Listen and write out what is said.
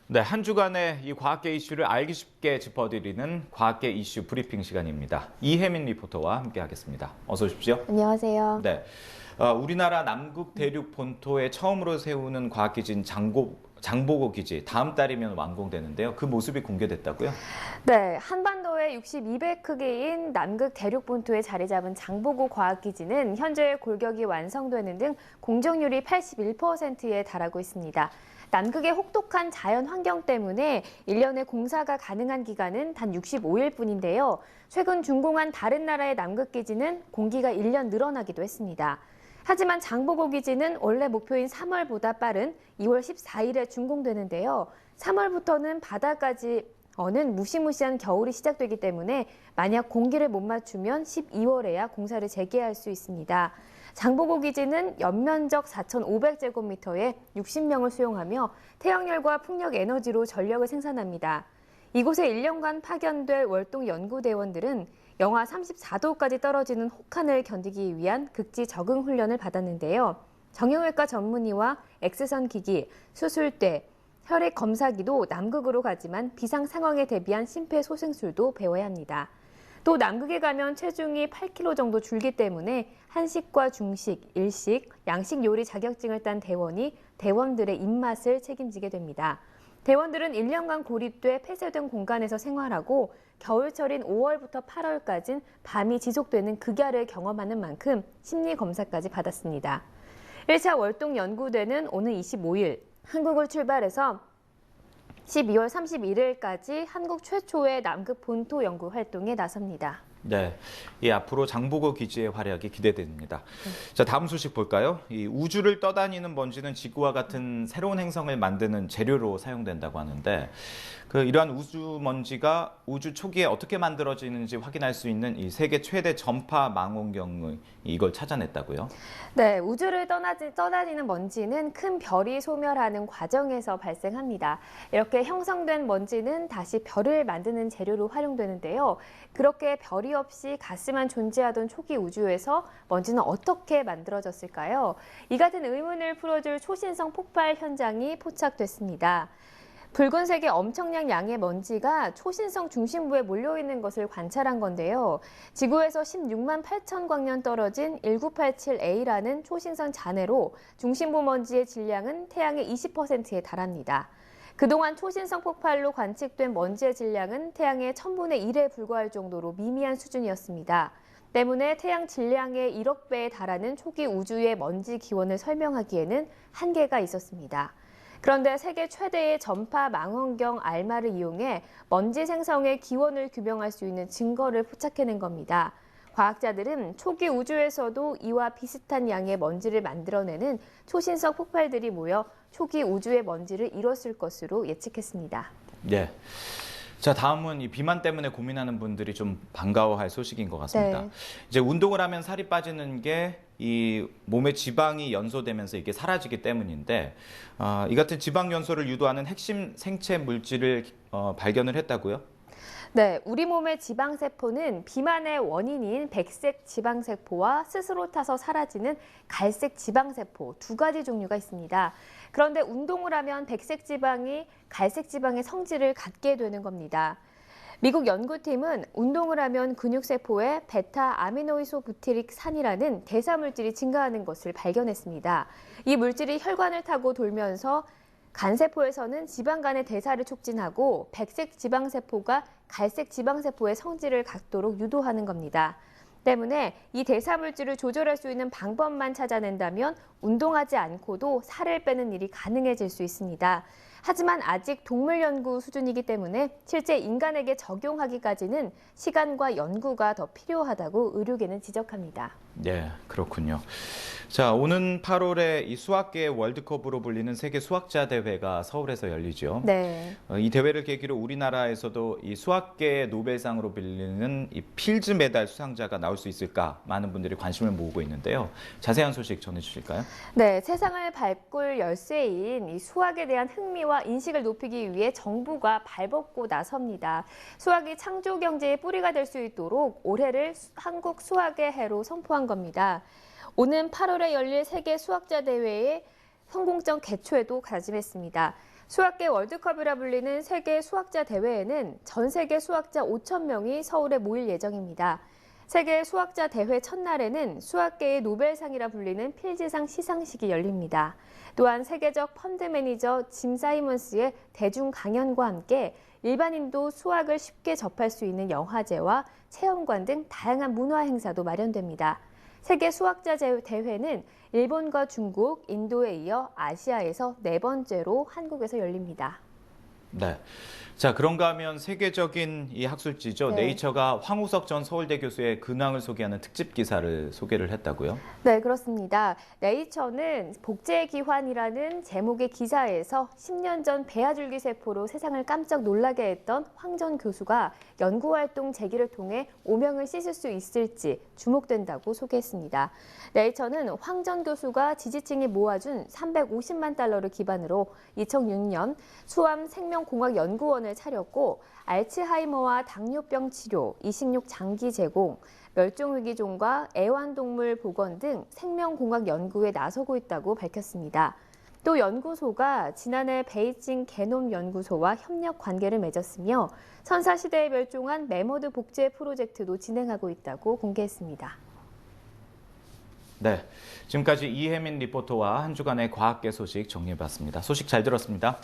네, 한 주간의 이 과학계 이슈를 알기 쉽게 짚어드리는 과학계 이슈 브리핑 시간입니다. 이혜민 리포터와 함께하겠습니다. 어서 오십시오. 안녕하세요. 네, 우리나라 남극 대륙 본토에 처음으로 세우는 과학기지인 장보고 기지 다음 달이면 완공되는데요. 그 모습이 공개됐다고요? 네, 한반도의 62배 크기인 남극 대륙 본토에 자리 잡은 장보고 과학기지는 현재 골격이 완성되는 등 공정률이 81%에 달하고 있습니다. 남극의 혹독한 자연 환경 때문에 1년에 공사가 가능한 기간은 단 65일 뿐인데요. 최근 준공한 다른 나라의 남극 기지는 공기가 1년 늘어나기도 했습니다. 하지만 장보고 기지는 원래 목표인 3월보다 빠른 2월 14일에 준공되는데요. 3월부터는 바다까지 어는 무시무시한 겨울이 시작되기 때문에 만약 공기를 못 맞추면 12월에야 공사를 재개할 수 있습니다. 장보고 기지는 연면적 4,500제곱미터에 60명을 수용하며 태양열과 풍력 에너지로 전력을 생산합니다. 이곳에 1년간 파견될 월동 연구대원들은 영하 34도까지 떨어지는 혹한을 견디기 위한 극지 적응 훈련을 받았는데요. 정형외과 전문의와 엑스선 기기, 수술대, 혈액 검사기도 남극으로 가지만 비상 상황에 대비한 심폐소생술도 배워야 합니다. 또 남극에 가면 체중이 8kg 정도 줄기 때문에 한식과 중식, 일식, 양식 요리 자격증을 딴 대원이 대원들의 입맛을 책임지게 됩니다. 대원들은 1년간 고립돼 폐쇄된 공간에서 생활하고 겨울철인 5월부터 8월까지는 밤이 지속되는 극야를 경험하는 만큼 심리 검사까지 받았습니다. 1차 월동 연구대는 오늘 25일 한국을 출발해서 12월 31일까지 한국 최초의 남극 본토 연구 활동에 나섭니다. 네, 이 앞으로 장보고 기지의 활약이 기대됩니다. 자, 다음 소식 볼까요? 이 우주를 떠다니는 먼지는 지구와 같은 새로운 행성을 만드는 재료로 사용된다고 하는데, 이러한 우주 먼지가 우주 초기에 어떻게 만들어지는지 확인할 수 있는 이 세계 최대 전파 망원경을 이걸 찾아냈다고요? 네, 우주를 떠다니는 먼지는 큰 별이 소멸하는 과정에서 발생합니다. 이렇게 형성된 먼지는 다시 별을 만드는 재료로 활용되는데요. 그렇게 별이 없이 가스만 존재하던 초기 우주에서 먼지는 어떻게 만들어졌을까요? 이 같은 의문을 풀어줄 초신성 폭발 현장이 포착됐습니다. 붉은색의 엄청난 양의 먼지가 초신성 중심부에 몰려있는 것을 관찰한 건데요. 지구에서 16만 8천 광년 떨어진 1987A라는 초신성 잔해로 중심부 먼지의 질량은 태양의 20%에 달합니다. 그동안 초신성 폭발로 관측된 먼지의 질량은 태양의 1000분의 1에 불과할 정도로 미미한 수준이었습니다. 때문에 태양 질량의 1억 배에 달하는 초기 우주의 먼지 기원을 설명하기에는 한계가 있었습니다. 그런데 세계 최대의 전파 망원경 알마를 이용해 먼지 생성의 기원을 규명할 수 있는 증거를 포착해낸 겁니다. 과학자들은 초기 우주에서도 이와 비슷한 양의 먼지를 만들어내는 초신성 폭발들이 모여 초기 우주의 먼지를 이뤘을 것으로 예측했습니다. 네. 자, 다음은 이 비만 때문에 고민하는 분들이 좀 반가워할 소식인 것 같습니다. 네. 이제 운동을 하면 살이 빠지는 게 이 몸에 지방이 연소되면서 이게 사라지기 때문인데, 이 같은 지방 연소를 유도하는 핵심 생체 물질을 발견을 했다고요? 네, 우리 몸의 지방세포는 비만의 원인인 백색 지방세포와 스스로 타서 사라지는 갈색 지방세포 두 가지 종류가 있습니다. 그런데 운동을 하면 백색 지방이 갈색 지방의 성질을 갖게 되는 겁니다. 미국 연구팀은 운동을 하면 근육세포에 베타 아미노이소부티릭산이라는 대사물질이 증가하는 것을 발견했습니다. 이 물질이 혈관을 타고 돌면서 간세포에서는 지방간의 대사를 촉진하고 백색 지방세포가 갈색 지방세포의 성질을 갖도록 유도하는 겁니다. 때문에 이 대사물질을 조절할 수 있는 방법만 찾아낸다면 운동하지 않고도 살을 빼는 일이 가능해질 수 있습니다. 하지만 아직 동물 연구 수준이기 때문에 실제 인간에게 적용하기까지는 시간과 연구가 더 필요하다고 의료계는 지적합니다. 네, 그렇군요. 자, 오는 8월에 이 수학계의 월드컵으로 불리는 세계 수학자 대회가 서울에서 열리죠. 네. 이 대회를 계기로 우리나라에서도 이 수학계의 노벨상으로 불리는 이 필즈 메달 수상자가 나올 수 있을까 많은 분들이 관심을 모으고 있는데요. 자세한 소식 전해주실까요? 네, 세상을 바꿀 열쇠인 이 수학에 대한 흥미와 인식을 높이기 위해 정부가 발벗고 나섭니다. 수학이 창조 경제의 뿌리가 될 수 있도록 올해를 한국 수학의 해로 선포한 겁니다. 오는 8월에 열릴 세계 수학자 대회에 성공적 개최도 다짐했습니다. 수학계 월드컵이라 불리는 세계 수학자 대회에는 전 세계 수학자 5,000명이 서울에 모일 예정입니다. 세계 수학자 대회 첫날에는 수학계의 노벨상이라 불리는 필즈상 시상식이 열립니다. 또한 세계적 펀드 매니저 짐 사이먼스의 대중 강연과 함께 일반인도 수학을 쉽게 접할 수 있는 영화제와 체험관 등 다양한 문화 행사도 마련됩니다. 세계 수학자 대회는 일본과 중국, 인도에 이어 아시아에서 4번째로 한국에서 열립니다. 네. 자, 그런가 하면 세계적인 이 학술지죠. 네. 네이처가 황우석 전 서울대 교수의 근황을 소개하는 특집 기사를 소개를 했다고요? 네, 그렇습니다. 네이처는 복제기환이라는 제목의 기사에서 10년 전 배아줄기 세포로 세상을 깜짝 놀라게 했던 황 전 교수가 연구활동 재기를 통해 오명을 씻을 수 있을지 주목된다고 소개했습니다. 네이처는 황 전 교수가 지지층이 모아준 350만 달러를 기반으로 2006년 수암 생명공학연구원을 차렸고 알츠하이머와 당뇨병 치료, 이식육 장기 제공, 멸종위기종과 애완동물 복원 등 생명공학 연구에 나서고 있다고 밝혔습니다. 또 연구소가 지난해 베이징 게놈 연구소와 협력 관계를 맺었으며 선사시대에 멸종한 매머드 복제 프로젝트도 진행하고 있다고 공개했습니다. 네, 지금까지 이혜민 리포터와 한 주간의 과학계 소식 정리해봤습니다. 소식 잘 들었습니다.